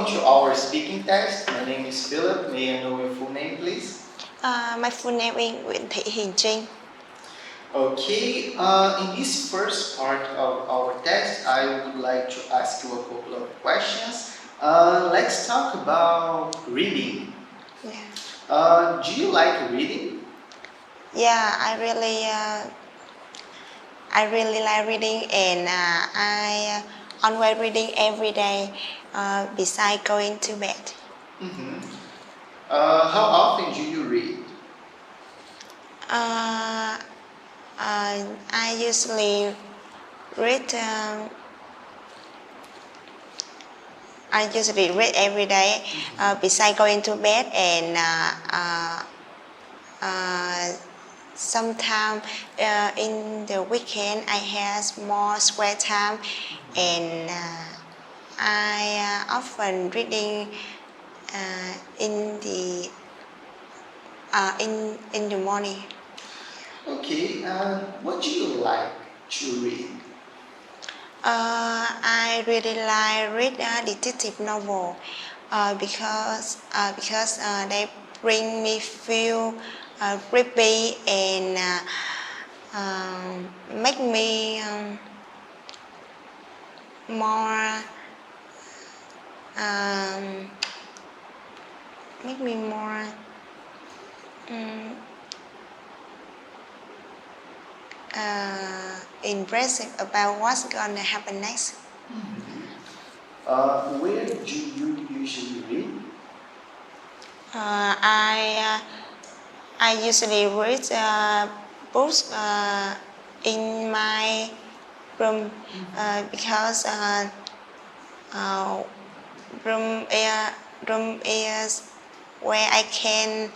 welcome to our speaking test. My name is Philip. May I know your full name, please? My full name is Nguyễn Trinh. Okay, in this first part of our test, I would like to ask you a couple of questions. Let's talk about reading. Yeah. Do you like reading? Yeah, I really like reading, and I always reading every day besides going to bed. Mm-hmm. How often do you read? I usually read. I usually read every day besides going to bed, and sometimes in the weekend I have more spare time, and I often reading in the morning. Okay, what do you like to read? I really like read detective novel because they bring me feel creepy and make me more impressive about what's gonna happen next. Mm-hmm. Where do you usually read? I usually read books in my room because room is where I can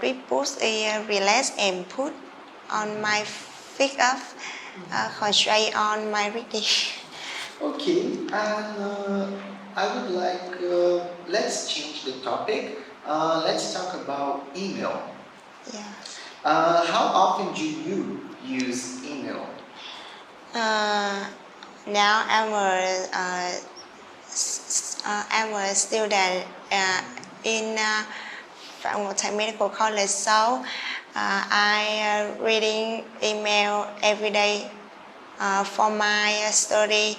read books, relax and put on my feet up, concentrate on my reading. Okay, and I would like, let's change the topic. Let's talk about email. Yeah. How often do you use email? Now I'm a student in Medical College, so I reading email every day for my study.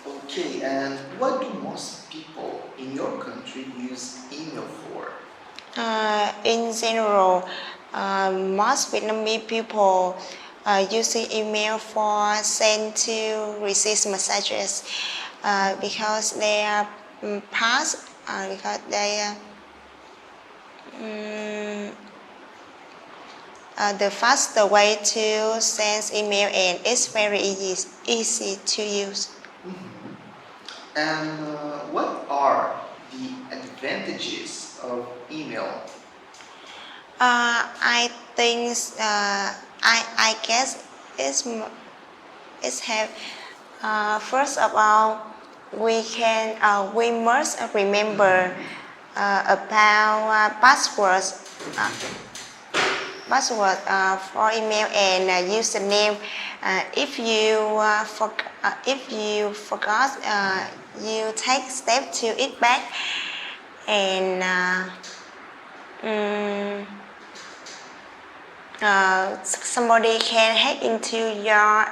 Okay, and what do most people in your country use email for? In general, most Vietnamese people using email for send to receive messages because they are past because they the faster way to send email, and it's very easy to use. Mm-hmm. And what are the advantages of email? I think I guess it's have first of all we must remember about passwords for email and username. If you forgot, you take step to it back, and somebody can hack into your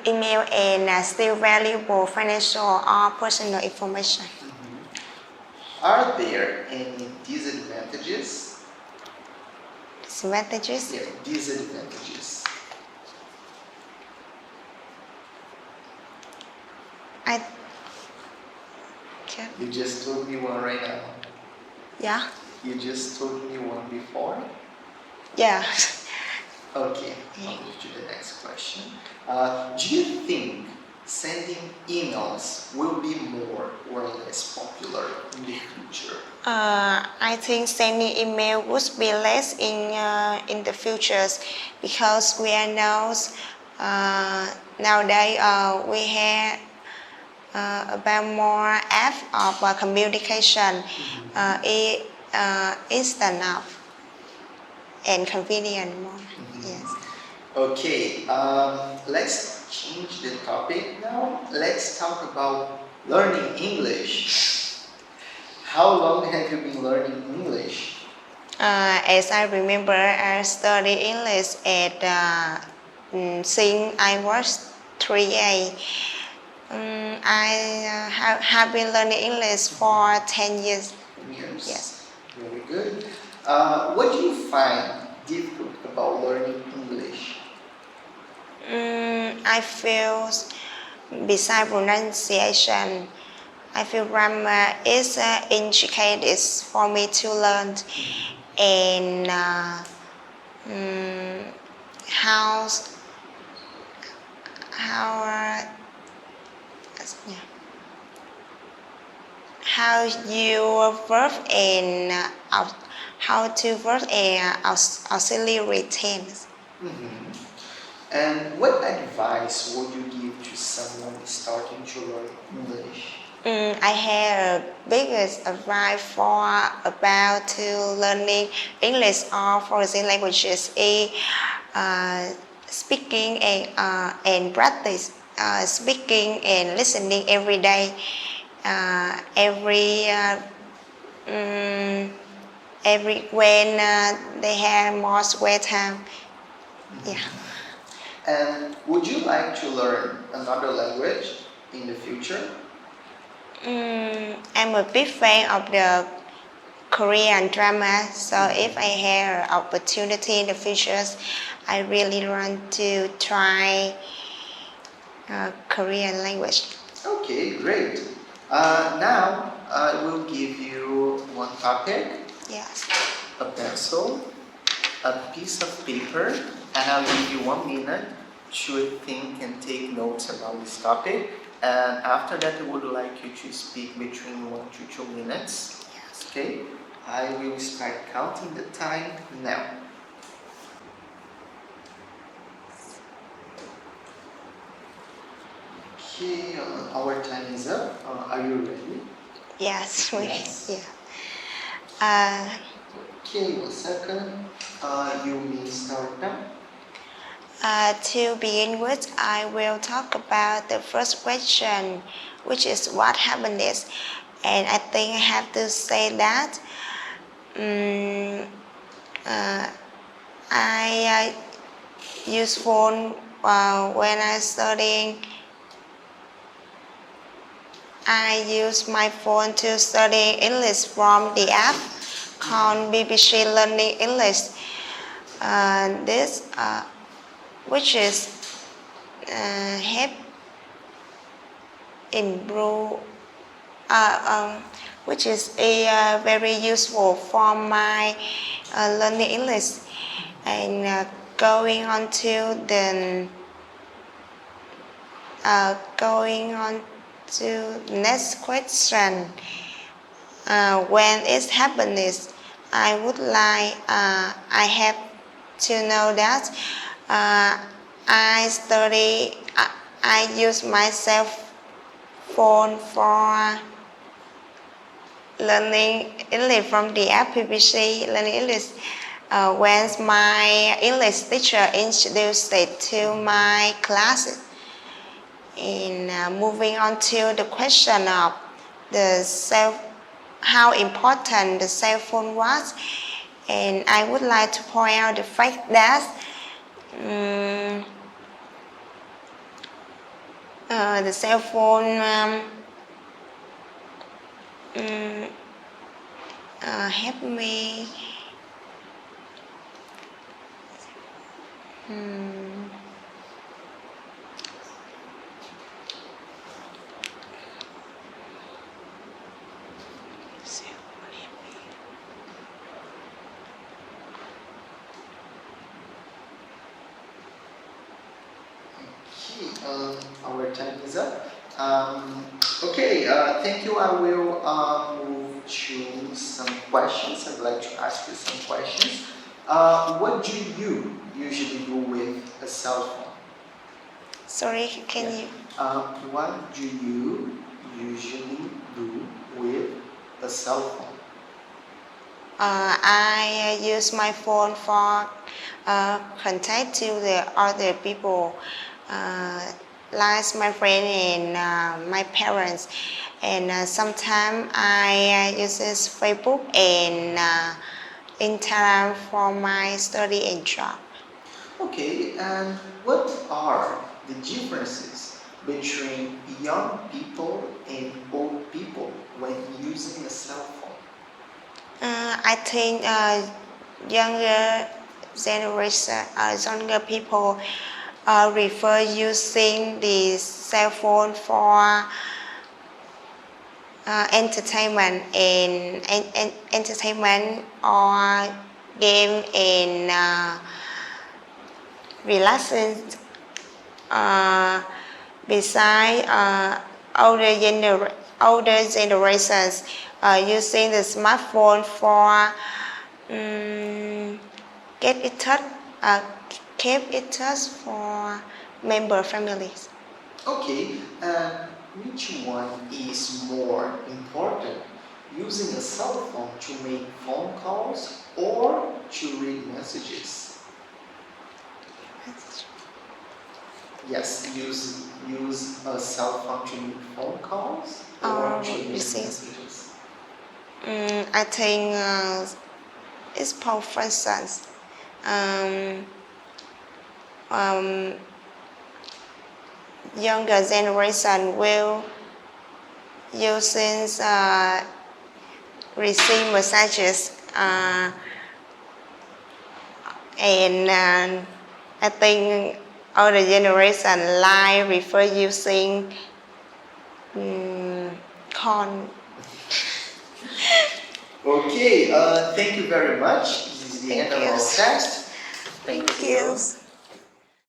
email and steal valuable financial or personal information. Mm-hmm. Are there any disadvantages? Disadvantages? Yeah, disadvantages. You just told me one right now. Yeah. You just told me one before? Yeah. Okay, I'll move to the next question. Do you think sending emails will be more or less popular in the future? I think sending email would be less in the futures because we are nowadays we have about more app of communication. Instant now. and convenient more. Mhm. Yes. Okay, let's change the topic now. Let's talk about learning English. How long have you been learning English? As I remember, I studied English at since I was 3 years. I have been learning English for 10 years. 10 years? Yes. Very good. What do you find difficult about learning English? I feel, beside pronunciation, I feel grammar is intricate for me to learn, and how yeah, how you verb and how to verb and auxiliary tense. Mhm. And what advice would you give to someone starting to learn English? I have a biggest advice for about to learning English or foreign languages is speaking and practice speaking and listening every day. Every when they have more spare time. Yeah. And would you like to learn another language in the future? I'm a big fan of the Korean drama, so if I have an opportunity in the future, I really want to try Korean language. Okay, great. Now I will give you one topic, Yes. a pencil, a piece of paper, and I'll give you 1 minute to think and take notes about this topic. And after that, I would like you to speak between 1 to 2 minutes. Yes. Okay, I will start counting the time now. Okay, our time is up. Are you ready? Yes. Yes. Yeah. Okay, 1 second. You may start now. To begin with, I will talk about the first question, which is what happiness. And I think I have to say that I use phone when I studying. I use my phone to study English from the app called BBC Learning English. This which is help improve, which is a very useful for my learning English. And going on to next question. When it's happiness, I would like I have to know that I use my cell phone for learning English from the app BBC Learning English. When my English teacher introduced it to my class. And moving on to the question of how important the cell phone was, and I would like to point out the fact that the cell phone helped me Our time is up. Okay, thank you. I will move to some questions. I'd like to ask you some questions. What do you usually do with a cell phone? Sorry, can you? What do you usually do with a cell phone? I use my phone for contact to the other people, like my friend and my parents. And sometimes I use Facebook and Instagram for my study and job. Okay, and what are the differences between young people and old people when using a cell phone? I think younger generation, younger people prefer using the cell phone for entertainment and entertainment or game and relaxing. Besides, older generations using the smartphone for get in touch, keep in touch for member families. Okay, and which one is more important? Using a cell phone to make phone calls or to read messages? Yes, use a cell phone to make phone calls or to read messages? I think it's preferences. Younger generation will using receive messages and I think older generation like prefer using call. Okay, thank you very much. This is the end of our test. Thank you.